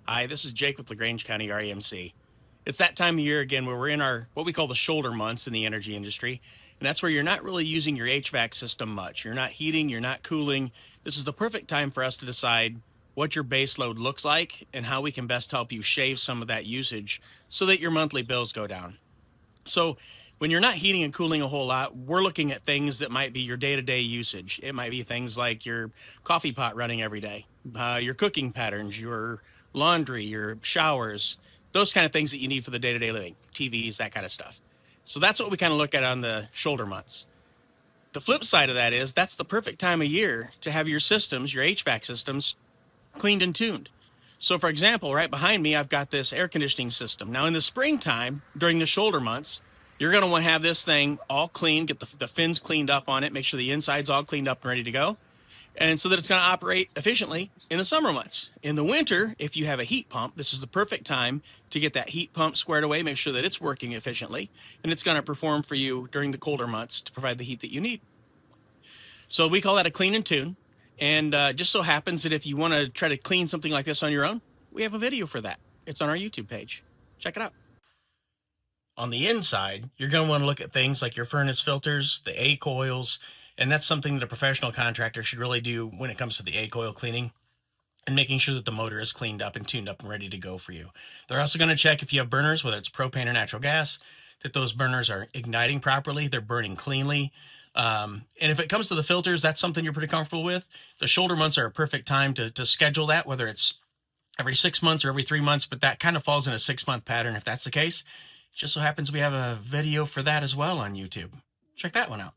Hi, this is Jake with LaGrange County REMC. It's that time of year again where we're in our what we call the shoulder months in the energy industry, and that's where you're not really using your HVAC system much. You're not heating, you're not cooling. This is the perfect time for us to decide what your base load looks like and how we can best help you shave some of that usage so that your monthly bills go down. So, when you're not heating and cooling a whole lot, we're looking at things that might be your day-to-day usage. It might be things like your coffee pot running every day, your cooking patterns, your laundry, your showers, those kind of things that you need for the day-to-day living, TVs, that kind of stuff. So that's what we kind of look at on the shoulder months. The flip side of that is that's the perfect time of year to have your systems, your HVAC systems, cleaned and tuned. So for example, right behind me, I've got this air conditioning system. Now in the springtime, during the shoulder months, you're going to want to have this thing all clean, get the fins cleaned up on it, make sure the inside's all cleaned up and ready to go. And so that it's going to operate efficiently in the summer months. In the winter, if you have a heat pump, this is the perfect time to get that heat pump squared away, make sure that it's working efficiently, and it's going to perform for you during the colder months to provide the heat that you need. So we call that a clean and tune. And just so happens that if you want to try to clean something like this on your own, we have a video for that. It's on our YouTube page. Check it out. On the inside, you're going to want to look at things like your furnace filters, the A coils, and that's something that a professional contractor should really do when it comes to the A coil cleaning and making sure that the motor is cleaned up and tuned up and ready to go for you. They're also going to check if you have burners, whether it's propane or natural gas, that those burners are igniting properly, they're burning cleanly. And if it comes to the filters, that's something you're pretty comfortable with. The shoulder months are a perfect time to schedule that, whether it's every 6 months or every 3 months, but that kind of falls in a 6-month pattern if that's the case. It just so happens we have a video for that as well on YouTube. Check that one out.